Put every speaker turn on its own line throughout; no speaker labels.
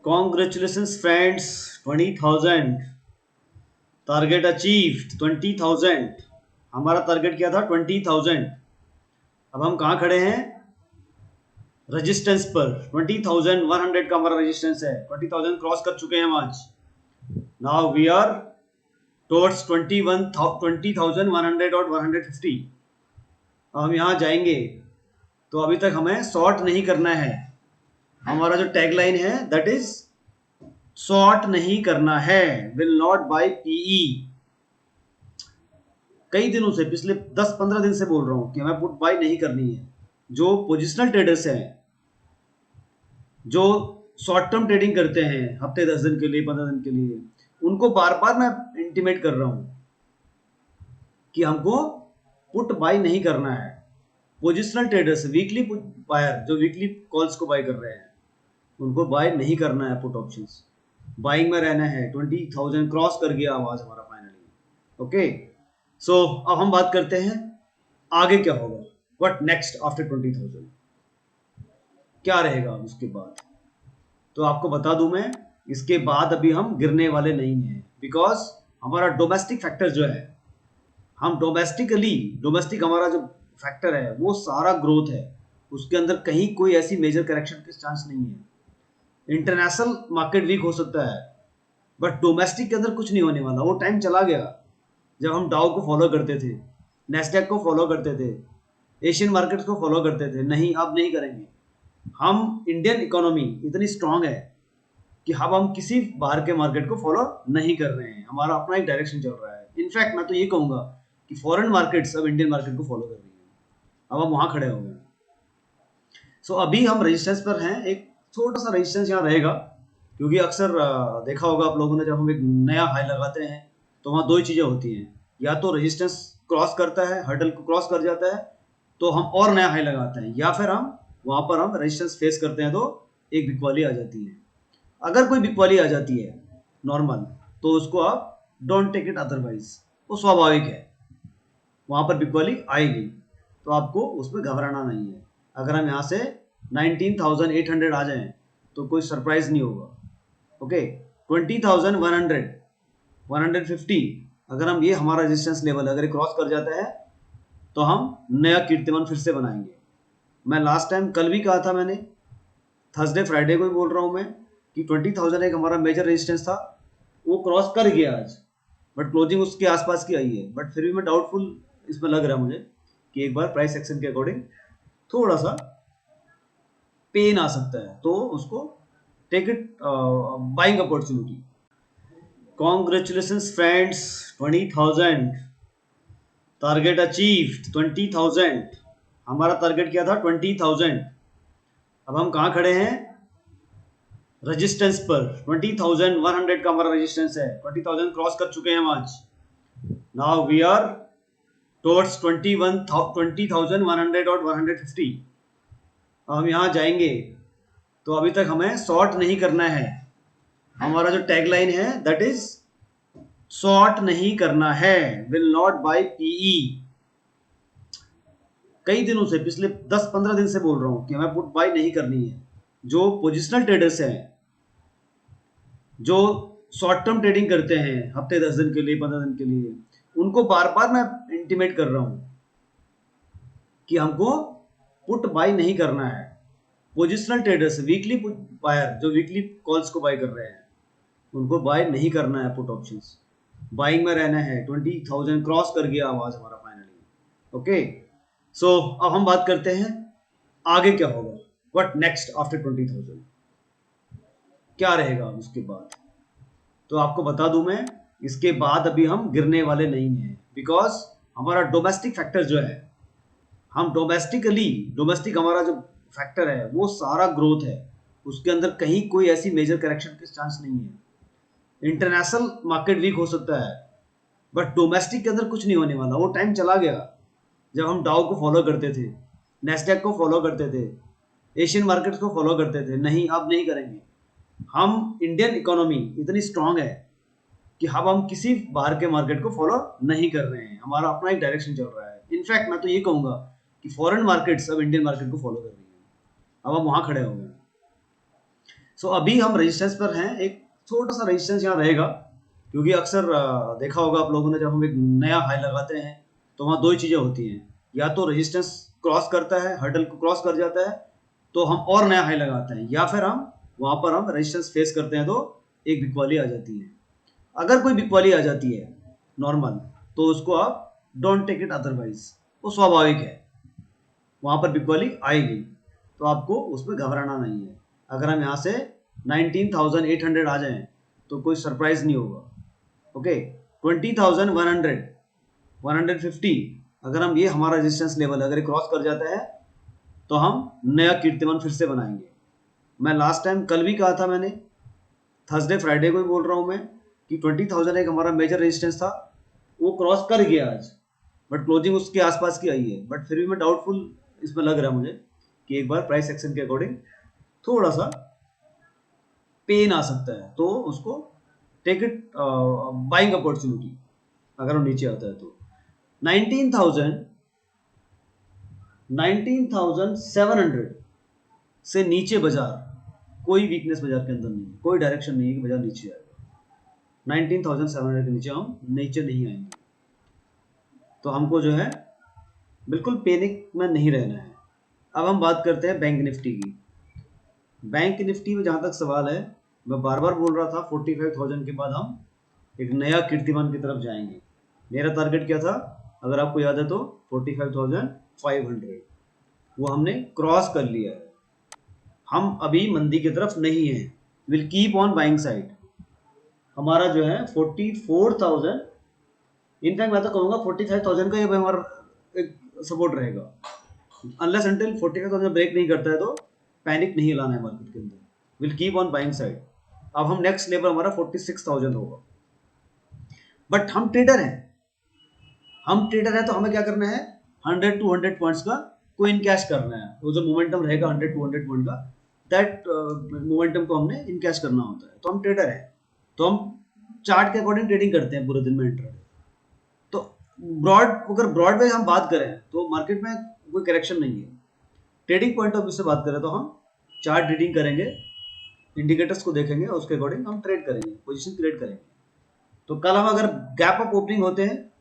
Congratulations friends, 20,000 target achieved. 20,000 हमारा target क्या था? 20,000। अब हम कहाँ खड़े हैं? रेजिस्टेंस पर। 20,100 का हमारा रेजिस्टेंस है। 20,000 क्रॉस कर चुके हैं हम आज। नाउ वी आर टुवर्ड्स 20,100 और 150। अब हम यहाँ जाएंगे तो अभी तक हमें शॉर्ट नहीं करना है। हमारा जो टैगलाइन है दैट इज शॉर्ट नहीं करना है, विल नॉट बाय पीई। कई दिनों से, पिछले 10-15 दिन से बोल रहा हूं कि हमें पुट बाय नहीं करनी है। जो पोजिशनल ट्रेडर्स हैं, जो शॉर्ट टर्म ट्रेडिंग करते हैं हफ्ते 10 दिन के लिए, 15 दिन के लिए, उनको बार बार मैं इंटीमेट कर रहा हूं कि हमको पुट बाय नहीं करना है। पोजिशनल ट्रेडर्स, वीकली बायर जो वीकली कॉल्स को बाय कर रहे हैं, उनको बाय नहीं करना है पुट ऑप्शंस। बाइंग में रहना है। 20,000 क्रॉस कर गया आवाज हमारा फाइनली। ओके, सो अब हम बात करते हैं आगे क्या होगा। व्हाट नेक्स्ट आफ्टर 20,000, क्या रहेगा उसके बाद। तो आपको बता दूं मैं, इसके बाद अभी हम गिरने वाले नहीं हैं, बिकॉज हमारा डोमेस्टिक फैक्टर जो है, हम डोमेस्टिक हमारा जो फैक्टर है वो सारा ग्रोथ है। उसके अंदर कहीं कोई ऐसी मेजर करेक्शन के चांस नहीं है। इंटरनेशनल मार्केट वीक हो सकता है, बट डोमेस्टिक के अंदर कुछ नहीं होने वाला। वो टाइम चला गया जब हम डाउ को फॉलो करते थे, नेस्डैक को फॉलो करते थे, एशियन मार्केट्स को फॉलो करते थे। नहीं, अब नहीं करेंगे। हम इंडियन इकोनॉमी इतनी स्ट्रांग है कि अब हम किसी बाहर के मार्केट को फॉलो नहीं कर रहे हैं। हमारा अपना एक डायरेक्शन चल रहा है। इनफैक्ट मैं तो ये कहूंगा कि फॉरेन मार्केट्स अब इंडियन मार्केट को फॉलो कर रही है। अब हम वहां खड़े हो गए। सो अभी हम रेजिस्टेंस पर हैं। एक छोटा सा रेजिस्टेंस यहाँ रहेगा, क्योंकि अक्सर देखा होगा आप लोगों ने, जब हम एक नया हाई लगाते हैं तो वहाँ दो ही चीज़ें होती हैं। या तो रेजिस्टेंस क्रॉस करता है, हर्डल को क्रॉस कर जाता है, तो हम और नया हाई लगाते हैं, या फिर हम वहाँ पर हम रेजिस्टेंस फेस करते हैं तो एक बिकवाली आ जाती है। अगर कोई बिकवाली आ जाती है नॉर्मल, तो उसको आप डोंट टेक इट अदरवाइज, वो स्वाभाविक है। वहाँ पर बिकवाली आएगी तो आपको उसमें घबराना नहीं है। अगर हम यहाँ से 19,800 आ जाएं तो कोई सरप्राइज नहीं होगा। ओके, 20,100, 150, अगर हम ये हमारा रेजिस्टेंस लेवल अगर क्रॉस कर जाता है तो हम नया कीर्तिमान फिर से बनाएंगे। मैं लास्ट टाइम कल भी कहा था, मैंने थर्सडे फ्राइडे को भी बोल रहा हूँ मैं कि 20,000 एक हमारा मेजर रेजिस्टेंस था, वो क्रॉस कर गया आज, बट क्लोजिंग उसके आसपास की आई है। बट फिर भी मैं डाउटफुल इसमें लग रहा है मुझे कि एक बार प्राइस एक्शन के अकॉर्डिंग थोड़ा सा पेन आ सकता है, तो उसको take it buying opportunity. Congratulations friends, 20,000 target achieved. 20,000 हमारा टारगेट क्या था? 20,000। अब हम कहाँ खड़े हैं? रेजिस्टेंस पर। 20,100 का हमारा रेजिस्टेंस है। 20,000 क्रॉस कर चुके हैं हम आज। नाउ वी आर टुवर्ड्स 20,100 और 150। अब हम यहाँ जाएंगे तो अभी तक हमें शॉर्ट नहीं करना है। हमारा जो टैगलाइन है दैट इज शॉर्ट नहीं करना है, विल नॉट बाय पीई। कई दिनों से, पिछले 10-15 दिन से बोल रहा हूं कि हमें पुट बाय नहीं करनी है। जो पोजिशनल ट्रेडर्स हैं, जो शॉर्ट टर्म ट्रेडिंग करते हैं हफ्ते 10 दिन के लिए, 15 दिन के लिए, उनको बार बार मैं इंटीमेट कर रहा हूं कि हमको पुट बाय नहीं करना है। पोजिशनल ट्रेडर्स, वीकली बायर जो वीकली कॉल्स को बाय कर रहे हैं, उनको बाय नहीं करना है पुट ऑप्शंस। बाइंग में रहना है। 20,000 क्रॉस कर गया आवाज हमारा फाइनली। ओके, सो अब हम बात करते हैं आगे क्या होगा। व्हाट नेक्स्ट आफ्टर 20,000, क्या रहेगा उसके बाद। तो आपको बता दूं मैं, इसके बाद अभी हम गिरने वाले नहीं हैं, बिकॉज हमारा डोमेस्टिक फैक्टर जो है, हम डोमेस्टिक हमारा जो फैक्टर है वो सारा ग्रोथ है। उसके अंदर कहीं कोई ऐसी मेजर करेक्शन के चांस नहीं है। इंटरनेशनल मार्केट वीक हो सकता है, बट डोमेस्टिक के अंदर कुछ नहीं होने वाला। वो टाइम चला गया जब हम डाउ को फॉलो करते थे, नेस्डैक को फॉलो करते थे, एशियन मार्केट्स को फॉलो करते थे। नहीं, अब नहीं करेंगे। हम इंडियन इकोनॉमी इतनी स्ट्रांग है कि अब हम किसी बाहर के मार्केट को फॉलो नहीं कर रहे हैं। हमारा अपना एक डायरेक्शन चल रहा है। इनफैक्ट मैं तो ये कहूंगा कि फॉरेन मार्केट्स अब इंडियन मार्केट को फॉलो कर रही है। अब हम वहां खड़े हो गए। सो अभी हम रेजिस्टेंस पर हैं, एक छोटा सा रेजिस्टेंस यहाँ रहेगा, क्योंकि अक्सर देखा होगा आप लोगों ने, जब हम एक नया हाई लगाते हैं तो वहाँ दो ही चीज़ें होती हैं, या तो रेजिस्टेंस क्रॉस करता है, हर्डल को क्रॉस कर जाता है तो हम और नया हाई लगाते हैं, या फिर हम वहाँ पर हम रेजिस्टेंस फेस करते हैं तो एक बिकवाली आ जाती है। अगर कोई बिकवाली आ जाती है नॉर्मल, तो उसको आप डोंट टेक इट अदरवाइज, वो स्वाभाविक है, वहाँ पर बिकवाली आएगी, तो आपको उसमें घबराना नहीं है। अगर हम यहाँ से 19,800 आ जाएं तो कोई सरप्राइज नहीं होगा। ओके, 20,100, 150, अगर हम ये हमारा रेजिस्टेंस लेवल अगर क्रॉस कर जाता है तो हम नया कीर्तिमान फिर से बनाएंगे। मैं लास्ट टाइम कल भी कहा था, मैंने थर्सडे फ्राइडे को भी बोल रहा हूँ मैं कि 20,000 एक हमारा मेजर रेजिस्टेंस था, वो क्रॉस कर गया आज, बट क्लोजिंग उसके आसपास की आई है, बट फिर भी मैं डाउटफुल इसमें लग रहा है मुझे कि एक बार प्राइस एक्शन के अकॉर्डिंग थोड़ा सा पेन आ सकता है, तो उसको टेक इट बाइंग अपॉर्चुनिटी अगर वो नीचे आता है तो। 19,700 से नीचे बाजार, कोई वीकनेस बाजार के अंदर नहीं है, कोई डायरेक्शन नहीं है कि बाजार नीचे आएगा। 19,700 के नीचे हम नीचे नहीं आएंगे, तो हमको जो है बिल्कुल पैनिक में नहीं रहना है। अब हम बात करते हैं बैंक निफ्टी की। बैंक निफ्टी में जहां तक सवाल है, मैं बार बार बोल रहा था 45,000 के बाद हम एक नया कीर्तिमान की तरफ जाएंगे। मेरा टारगेट क्या था, अगर आपको याद है तो 45,500, वो हमने क्रॉस कर लिया है। हम अभी मंदी की तरफ नहीं है, will keep on buying side. हमारा जो है 44,000, इनफैक्ट मैं तो कहूँगा 45,000 का ये हमारा एक सपोर्ट रहेगा। अनलेस अंटिल 45,000 ब्रेक नहीं करता है तो पैनिक नहीं लाना है मार्केट के अंदर, will keep on buying side. अब हम नेक्स्ट लेवल हमारा 46,000 होगा, बट हम ट्रेडर हैं तो हमें क्या करना है, 100-200 पॉइंट्स का को इनकैश करना है। वो जो मोमेंटम रहेगा 100-200 पॉइंट का, दैट मोमेंटम को हमने इनकैश करना होता है। तो हम ट्रेडर हैं, तो हम चार्ट के अकॉर्डिंग ट्रेडिंग करते हैं पूरे दिन में इंट्राडे। तो अगर ब्रॉड बेस हम बात करें तो मार्केट में कोई करेक्शन नहीं है। ट्रेडिंग पॉइंट ऑफ व्यू से बात करें तो हम चार्ट रीडिंग करेंगे, इंडिकेटर्स को देखेंगे, उसके अकॉर्डिंग हम ट्रेड करेंगे, पोजीशन क्रिएट करेंगे। तो कल हम अगर गैप अप ओपनिंग होते हैं,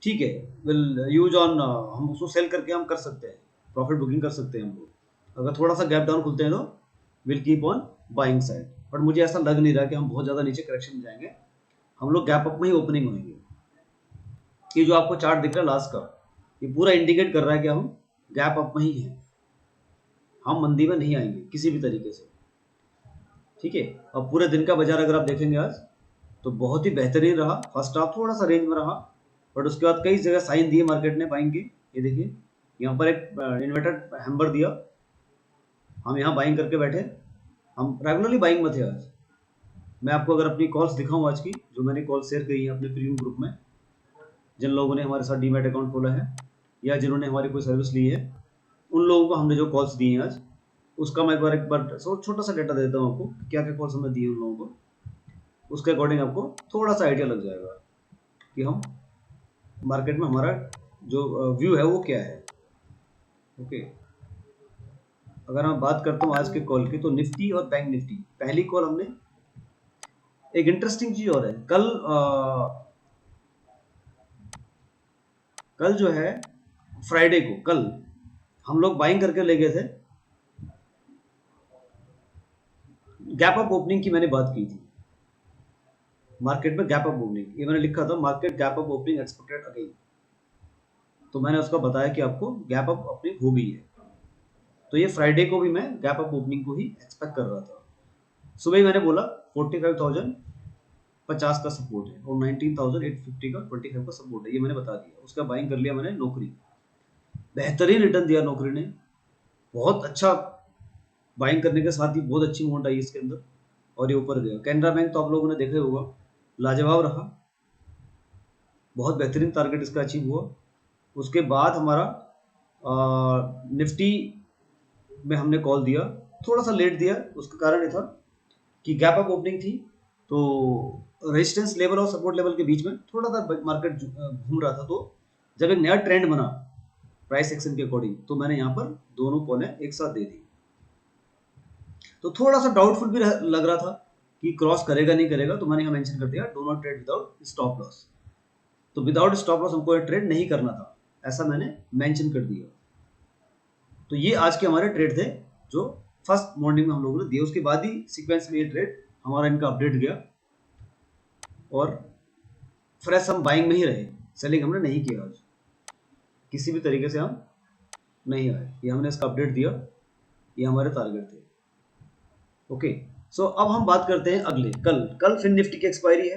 ठीक है, विल यूज ऑन, हम उसको सेल करके हम कर सकते हैं, प्रॉफिट बुकिंग कर सकते हैं हम लोग। अगर थोड़ा सा गैप डाउन खुलते हैं तो will keep on buying side, but मुझे ऐसा लग नहीं रहा कि हम बहुत ज़्यादा नीचे करेक्शन में जाएंगे, हम लोग गैप अप में ही ओपनिंग होंगे। ये जो आपको चार्ट दिख रहा है लास्ट का, ये पूरा इंडिकेट कर रहा है कि हम गैप अप में ही हैं, हम मंदी में नहीं आएंगे किसी भी तरीके से, ठीक है। अब पूरे दिन का बाजार अगर आप देखेंगे आज, तो बहुत ही बेहतरीन रहा। फर्स्ट हाफ थोड़ा सा रेंज में रहा, बट उसके बाद कई जगह साइन दिए मार्केट ने बाइंग के। ये देखिए यहाँ पर एक इन्वर्टेड हैम्बर दिया, हम यहाँ बाइंग करके बैठे, हम रेगुलरली बाइंग में थे आज। मैं आपको अगर अपनी कॉल्स दिखाऊं आज की, जो मैंने कॉल शेयर करी है अपने प्रीमियम ग्रुप में, जिन लोगों ने हमारे साथ डीमैट अकाउंट खोला है या जिन्होंने हमारी कोई सर्विस ली है, उन लोगों को हमने जो कॉल्स दी हैं आज, उसका मैं एक बार छोटा सा डेटा देता हूँ आपको, क्या क्या कॉल्स हमने दिए उन लोगों को। उसके अकॉर्डिंग आपको थोड़ा सा आइडिया लग जाएगा कि हम मार्केट में हमारा जो व्यू है वो क्या है। ओके, अगर मैं बात करता हूँ आज के कॉल की, तो निफ्टी और बैंक निफ्टी, पहली कॉल हमने, एक इंटरेस्टिंग चीज और है, कल जो है फ्राइडे को, कल हम लोग बाइंग करके ले गए थे। गैप अप ओपनिंग की मैंने बात की थी, मार्केट में गैप अप ओपनिंग, ये मैंने लिखा था, market gap up opening expected again. तो मैंने उसका बताया कि आपको गैप अप ओपनिंग हो गई है, तो ये फ्राइडे को भी मैं गैप अप ओपनिंग को ही एक्सपेक्ट कर रहा था। सुबह ही मैंने बोला 45,050 का सपोर्ट है और 19,850 का 25 का सपोर्ट है, ये मैंने बता दिया। उसका बाइंग कर लिया मैंने नौकरी, बेहतरीन रिटर्न दिया नौकरी ने, बहुत अच्छा बाइंग करने के साथ ही बहुत अच्छी मूवमेंट आई इसके अंदर, और ये ऊपर गया। कैनरा बैंक तो आप लोगों ने देखा होगा, लाजवाब रहा, बहुत बेहतरीन टारगेट इसका अचीव हुआ। उसके बाद हमारा निफ्टी में हमने कॉल दिया, थोड़ा सा लेट दिया, उसका कारण ये था कि गैप अप ओपनिंग थी, तो रेजिस्टेंस लेवल और सपोर्ट लेवल के बीच में थोड़ा सा मार्केट घूम रहा था। तो जब एक नया ट्रेंड बना प्राइस एक्शन के अकॉर्डिंग, तो मैंने यहाँ पर दोनों कॉलें एक साथ दे दी। तो थोड़ा सा डाउटफुल भी लग रहा था कि क्रॉस करेगा नहीं करेगा, तो मैंने यहाँ मेंशन कर दिया do not trade without stop loss. तो विदाउट स्टॉप लॉस हमको ट्रेड नहीं करना था, ऐसा मैंने मेंशन कर दिया। तो ये आज के हमारे ट्रेड थे जो फर्स्ट मॉर्निंग में हम लोगों ने दिए, उसके बाद ही सीक्वेंस में ये ट्रेड हमारा इनका अपडेट गया और फ्रेश हम बाइंग में ही रहे, सेलिंग हमने नहीं किया आज, किसी भी तरीके से हम नहीं आए। ये हमने इसका अपडेट दिया, ये हमारे टारगेट थे। ओके, सो अब हम बात करते हैं अगले कल फिन निफ्टी की एक्सपायरी है।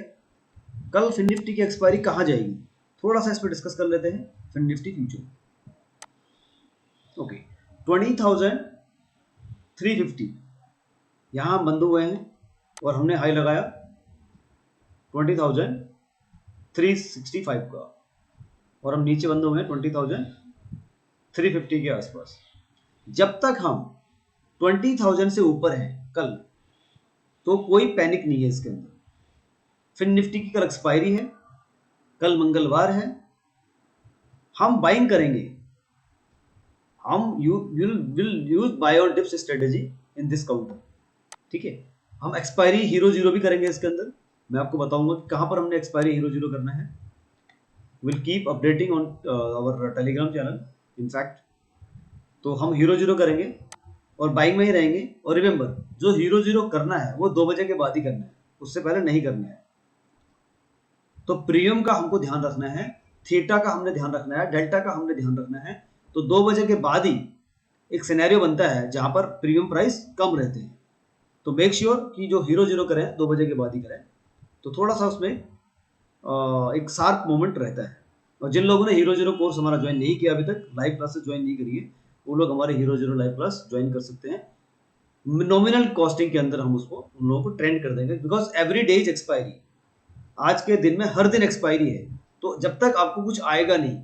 कल फिन निफ्टी की एक्सपायरी कहाँ जाएगी, थोड़ा सा इस पर डिस्कस कर लेते हैं। फिन निफ्टी फ्यूचर ओके 20,350 यहाँ बंद हुए हैं और हमने हाई लगाया 20,365 का, और हम नीचे बंद हुए हैं 20,350 के आसपास। जब तक हम 20,000 से ऊपर हैं कल, तो कोई पैनिक नहीं है इसके अंदर। फिन निफ्टी की कल एक्सपायरी है, कल मंगलवार है, हम बाइंग करेंगे, हम विल यूज बाय और dips strategy in this counter. ठीक है, हम एक्सपायरी हीरो जीरो भी करेंगे इसके अंदर, मैं आपको बताऊंगा कि कहां पर हमने एक्सपायरी हीरो जीरो करना है। Will keep updating on our Telegram channel in fact. तो हम हीरो जीरो करेंगे और बाइंग में ही रहेंगे, और रिमेंबर जो हीरो जीरो करना है वो 2 बजे के बाद ही करना है, उससे पहले नहीं करना है। तो प्रीमियम का हमको ध्यान रखना है, थीटा का हमने ध्यान रखना है, डेल्टा का हमने ध्यान रखना है। तो 2 बजे के बाद ही एक सिनेरियो बनता है जहां पर प्रीमियम प्राइस कम रहते हैं। तो मेक श्योर कि जो हीरो जीरो करें 2 बजे के बाद ही करें, तो थोड़ा सा उसमें एक शार्प मोमेंट रहता है। और जिन लोगों ने हीरो जीरो कोर्स हमारा ज्वाइन नहीं किया अभी तक, लाइव क्लासेस ज्वाइन नहीं करी है, वो लोग हमारे hero zero live class join कर सकते हैं। नॉमिनल कॉस्टिंग के अंदर हम उसको उन लोगों को ट्रेंड कर देंगे, because every day is expiry. आज के दिन में हर दिन एक्सपायरी है। तो जब तक आपको कुछ आएगा नहीं,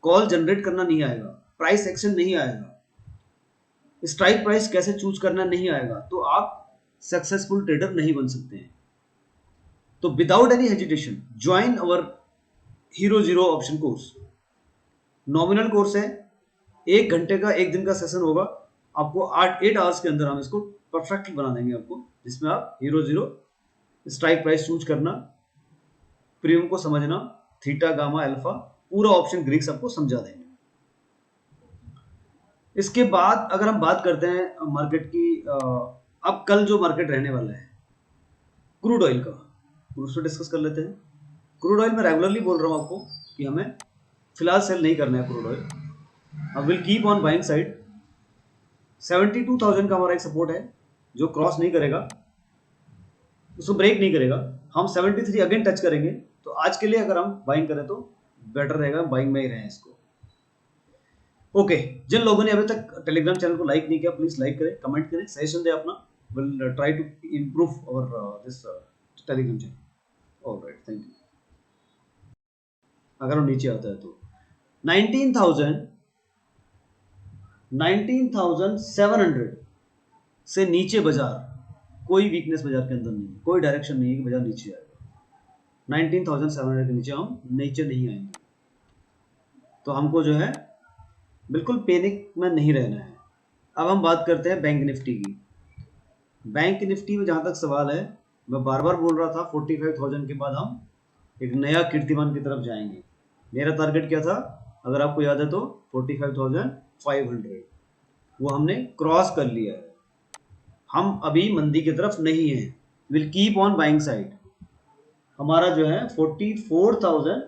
कॉल जनरेट करना नहीं आएगा, प्राइस एक्शन नहीं आएगा, स्ट्राइक प्राइस कैसे चूज करना नहीं आएगा, तो आप सक्सेसफुल ट्रेडर नहीं बन सकते हैं। तो विदाउट एनी हेजिटेशन ज्वाइन अवर hero zero option course. Nominal course है, 1 घंटे का 1 दिन का सेशन होगा, आपको 8 आवर्स के अंदर हम इसको परफेक्टली बना देंगे आपको, जिसमें आप hero zero, strike price choose करना, प्रीमियम को समझना, थीटा गामा अल्फा, पूरा ऑप्शन ग्रीक्स आपको समझा देंगे। इसके बाद अगर हम बात करते हैं मार्केट की, अब कल जो मार्केट रहने वाला है क्रूड ऑयल का, उसको डिस्कस कर लेते हैं। क्रूड ऑयल में रेगुलरली बोल रहा हूं आपको कि हमें फिलहाल सेल नहीं करना है क्रूड ऑयल। अब will keep on buying side. 72,000 का हमारा एक सपोर्ट है जो क्रॉस नहीं करेगा, उसको ब्रेक नहीं करेगा। हम 73 अगेन टच करेंगे, तो आज के लिए अगर हम बाइंग करें तो बेटर रहेगा, बाइंग में ही रहें इसको। ओके, जिन लोगों ने अभी तक टेलीग्राम चैनल को लाइक नहीं किया, प्लीज लाइक करें, कमेंट करें, सजेशन दें अपना। Will try to improve our this Telegram channel. Alright, thank you. अगर हम नीचे आता है तो 19,700 से नीचे बाजार, कोई वीकनेस बाजार के अंदर नहीं है, कोई डायरेक्शन नहीं है कि बाजार नीचे आएगा। 19,700 के नीचे हम नीचे नहीं आएंगे, तो हमको जो है बिल्कुल पैनिक में नहीं रहना है। अब हम बात करते हैं बैंक निफ्टी की। बैंक निफ्टी में जहां तक सवाल है, मैं बार बार बोल रहा था 45,000 के बाद हम एक नया कीर्तिमान की तरफ जाएंगे। मेरा टारगेट क्या था, अगर आपको याद है तो 45,500, वो हमने क्रॉस कर लिया है। हम अभी मंदी की तरफ नहीं है, will keep on buying side. हमारा जो है 44,000,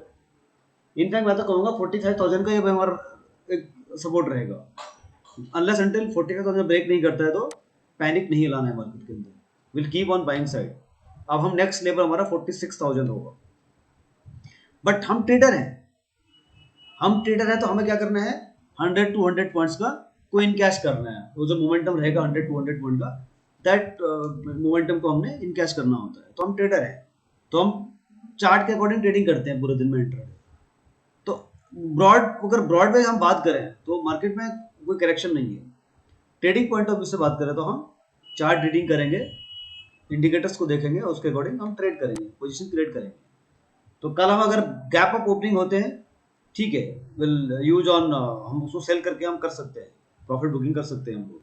इनफैक्ट मैं तो कहूँगा 45,000 का ये हमारा एक सपोर्ट रहेगा। अनलेस अंटिल 45,000 ब्रेक नहीं करता है तो पैनिक नहीं लाना है मार्केट के अंदर, will keep on buying side. अब हम नेक्स्ट लेवल हमारा 46,000 होगा। बट हम ट्रेडर हैं, तो हमें क्या करना है, 100 to 100 पॉइंट्स का को इनकैश करना है। वो जो मोमेंटम रहेगा 100 to 100 पॉइंट का, दैट मोमेंटम को हमने इनकैश करना होता है। तो हम ट्रेडर हैं, तो हम चार्ट के अकॉर्डिंग ट्रेडिंग करते हैं पूरे दिन में इंट्राडे। तो अगर ब्रॉड वे हम बात करें तो मार्केट में कोई करेक्शन नहीं है। ट्रेडिंग पॉइंट ऑफ व्यू से बात करें तो हम चार्ट रीडिंग करेंगे, इंडिकेटर्स को देखेंगे, उसके अकॉर्डिंग हम ट्रेड करेंगे, पोजीशन क्रिएट करेंगे। तो कल हम अगर गैप अप ओपनिंग होते हैं, ठीक है, विल यूज ऑन, हम उसको सेल करके हम कर सकते हैं, प्रॉफिट बुकिंग कर सकते हैं हम लोग।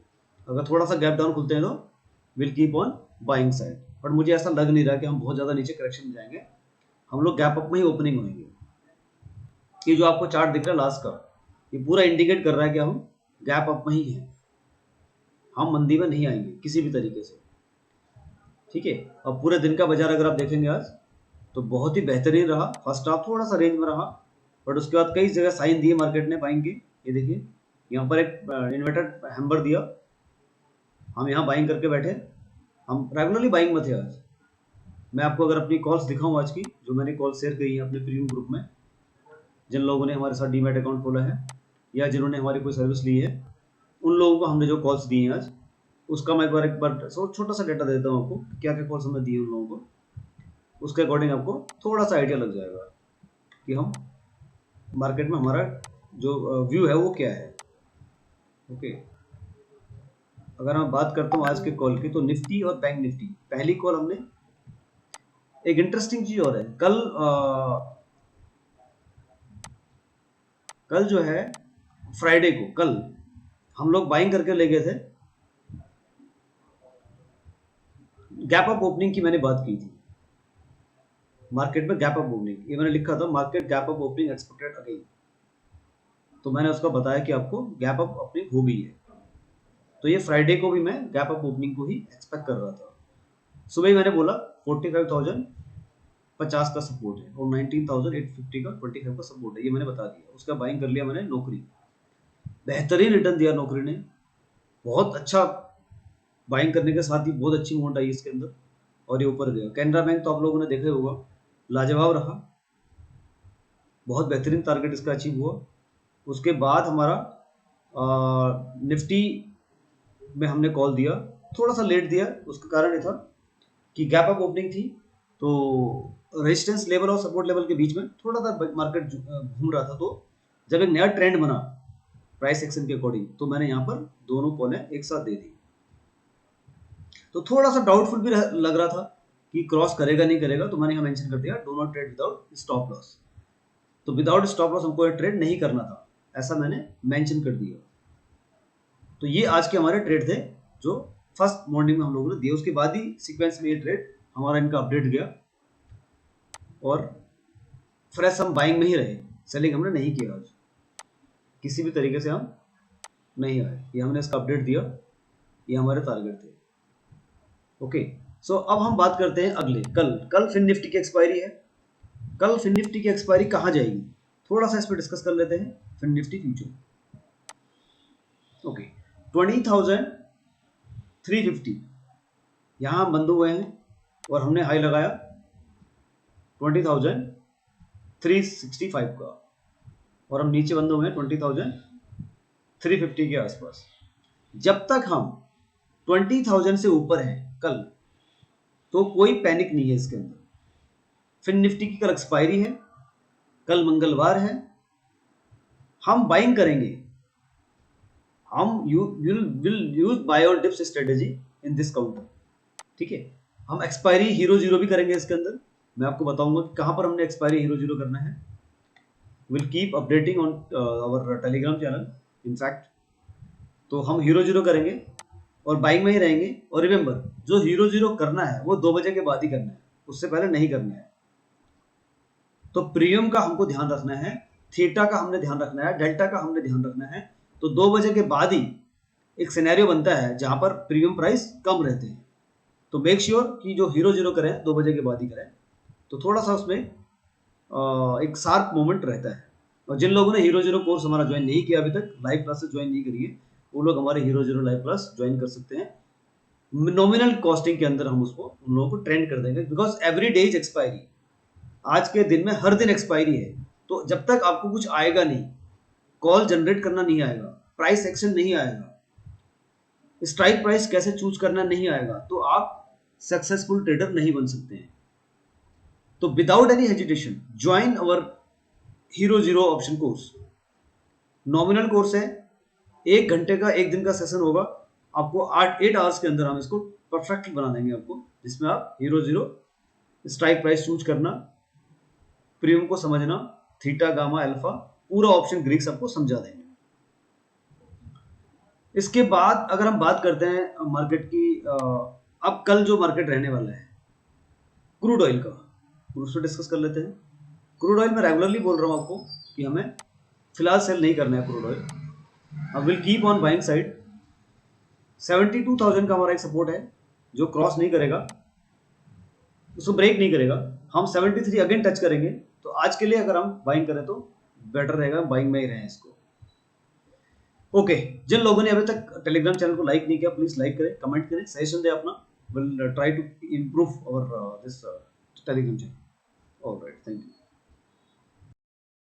अगर थोड़ा सा गैप डाउन खुलते हैं तो will keep on buying side, but मुझे ऐसा लग नहीं रहा कि हम बहुत ज़्यादा नीचे करेक्शन में जाएंगे, हम लोग गैप अप में ही ओपनिंग होंगे। ये जो आपको चार्ट दिख रहा है लास्ट का, ये पूरा इंडिकेट कर रहा है कि हम गैप अप में ही हैं, हम मंदी में नहीं आएंगे किसी भी तरीके से, ठीक है। अब पूरे दिन का बाजार अगर आप देखेंगे आज, तो बहुत ही बेहतरीन रहा। फर्स्ट हाफ थोड़ा सा रेंज में रहा, बट उसके बाद कई जगह साइन दिए मार्केट ने बाइंग के। ये देखिए यहाँ पर एक इन्वर्टेड हैम्बर दिया, हम यहाँ बाइंग करके बैठे, हम रेगुलरली बाइंग में थे आज। मैं आपको अगर अपनी कॉल्स दिखाऊं आज की, जो मैंने कॉल शेयर करी है अपने प्रीमियम ग्रुप में, जिन लोगों ने हमारे साथ डीमैट अकाउंट खोला है या जिन्होंने हमारी कोई सर्विस ली है, उन लोगों को हमने जो कॉल्स दी हैं आज, उसका मैं एक बार छोटा सा डेटा देता हूँ आपको, क्या क्या कॉल्स हमने दिए उन लोगों को। उसके अकॉर्डिंग आपको थोड़ा सा आइडिया लग जाएगा कि हम मार्केट में हमारा जो व्यू है वो क्या है। ओके, अगर मैं बात करता हूँ आज के कॉल की, तो निफ्टी और बैंक निफ्टी, पहली कॉल हमने, एक इंटरेस्टिंग चीज और है, कल जो है फ्राइडे को, कल हम लोग बाइंग करके ले गए थे, गैप अप ओपनिंग की मैंने बात की थी, मार्केट में गैप अप ओपनिंग, ये मैंने लिखा था market gap up opening expected again, तो मैंने उसका बताया कि आपको गैप अप ओपनिंग हो गई है। तो ये फ्राइडे को भी मैं गैप अप ओपनिंग को ही एक्सपेक्ट कर रहा था। सुबह ही मैंने बोला 45,050 का सपोर्ट है और 19,850 का 25 का सपोर्ट है, ये मैंने बता दिया। उसका बाइंग कर लिया मैंने नौकरी, बेहतरीन रिटर्न दिया नौकरी ने, बहुत अच्छा बाइंग करने के साथ ही बहुत अच्छी मूवमेंट आई इसके अंदर और ये ऊपर गया। कैनरा बैंक तो आप लोगों ने देखा होगा, लाजवाब रहा, बहुत बेहतरीन टारगेट इसका अचीव हुआ। उसके बाद हमारा निफ्टी में हमने कॉल दिया, थोड़ा सा लेट दिया, उसका कारण ये था कि गैप अप ओपनिंग थी, तो रेजिस्टेंस लेवल और सपोर्ट लेवल के बीच में थोड़ा सा मार्केट घूम रहा था, तो जब एक नया ट्रेंड बना प्राइस एक्शन के अकॉर्डिंग, तो मैंने यहाँ पर दोनों कॉलें एक साथ दे दी। तो थोड़ा सा डाउटफुल भी लग रहा था कि क्रॉस करेगा नहीं करेगा, तो मैंने यहाँ मेंशन कर दिया do not trade without stop loss, तो विदाउट स्टॉप लॉस हमको ट्रेड नहीं करना था, ऐसा मैंने मेंशन कर दिया। तो ये आज के हमारे ट्रेड थे जो फर्स्ट मॉर्निंग में हम लोगों ने दिए, उसके बाद ही सीक्वेंस में ये ट्रेड हमारा इनका अपडेट गया और फ्रेश हम बाइंग में ही रहे, सेलिंग हमने नहीं किया आज, किसी भी तरीके से हम नहीं आए, ये हमने इसका अपडेट दिया, ये हमारे टारगेट थे। ओके, सो अब हम बात करते हैं अगले, कल फिन निफ्टी की एक्सपायरी है, कल फिन निफ्टी की एक्सपायरी कहाँ जाएगी, थोड़ा सा इस पर डिस्कस कर लेते हैं। फिन निफ्टी फ्यूचर, ओके, 20,350 यहाँ बंद हुए हैं और हमने हाई लगाया 20,365 का, और हम नीचे बंद हुए हैं 20,350 के आसपास। जब तक हम 20,000 से ऊपर हैं कल, तो कोई पैनिक नहीं है इसके अंदर। फिन निफ्टी की कल एक्सपायरी है, कल मंगलवार है, हम बाइंग करेंगे, हम विल यूज बाय और dips strategy in this counter, ठीक है। हम एक्सपायरी हीरो जीरो भी करेंगे इसके अंदर, मैं आपको बताऊंगा कि कहां पर हमने एक्सपायरी हीरो जीरो करना है। Will keep updating on our Telegram channel in fact. तो हम हीरो जीरो करेंगे और बाइंग में ही रहेंगे, और रिमेंबर जो हीरो जीरो करना है वो 2 बजे के बाद ही करना है, उससे पहले नहीं करना है। तो प्रीमियम का हमको ध्यान रखना है, थीटा का हमने ध्यान रखना है, डेल्टा का हमने ध्यान रखना है। तो 2 बजे के बाद ही एक सिनेरियो बनता है जहां पर प्रीमियम प्राइस कम रहते हैं, तो मेक श्योर कि जो हीरो जीरो करें 2 बजे के बाद ही करें, तो थोड़ा सा उसमें एक शार्प मोमेंट रहता है। और जिन लोगों ने हीरो जीरो कोर्स हमारा ज्वाइन नहीं किया अभी तक, लाइव क्लासेस ज्वाइन नहीं करी है, वो लोग हमारे hero zero live class join कर सकते हैं। नॉमिनल कॉस्टिंग के अंदर हम उसको उन लोगों को ट्रेंड कर देंगे, because every day is expiry, आज के दिन में हर दिन एक्सपायरी है। तो जब तक आपको कुछ आएगा नहीं, कॉल जनरेट करना नहीं आएगा, प्राइस एक्शन नहीं आएगा, स्ट्राइक प्राइस कैसे चूज करना नहीं आएगा, तो आप सक्सेसफुल ट्रेडर नहीं बन सकते हैं। तो विदाउट एनी हेजिटेशन ज्वाइन अवर hero zero option course. Nominal course है, 1 घंटे का 1 दिन का सेशन होगा, आपको 8 आवर्स के अंदर हम इसको परफेक्टली बना देंगे आपको, जिसमें आप hero zero, strike price choose करना, प्रीमियम को समझना, थीटा गामा अल्फा, पूरा ऑप्शन ग्रीक्स आपको समझा देंगे। इसके बाद अगर हम बात करते हैं मार्केट की अब कल जो मार्केट रहने वाला है क्रूड ऑयल का, उसको डिस्कस कर लेते हैं। क्रूड ऑयल मैं रेगुलरली बोल रहा हूँ आपको कि हमें फिलहाल सेल नहीं करना है क्रूड ऑयल। अब will keep on buying side. 72,000 का हमारा एक सपोर्ट है जो क्रॉस नहीं करेगा, उसको ब्रेक नहीं करेगा। हम 73 अगेन टच करेंगे, तो आज के लिए अगर हम बाइंग करें तो बेटर रहेगा, बाइंग में ही रहें इसको। ओके, जिन लोगों ने अभी तक टेलीग्राम चैनल को लाइक नहीं किया, प्लीज लाइक करें, कमेंट करें, सजेशन दें अपना। Will try to improve our this Telegram channel. Alright, thank you.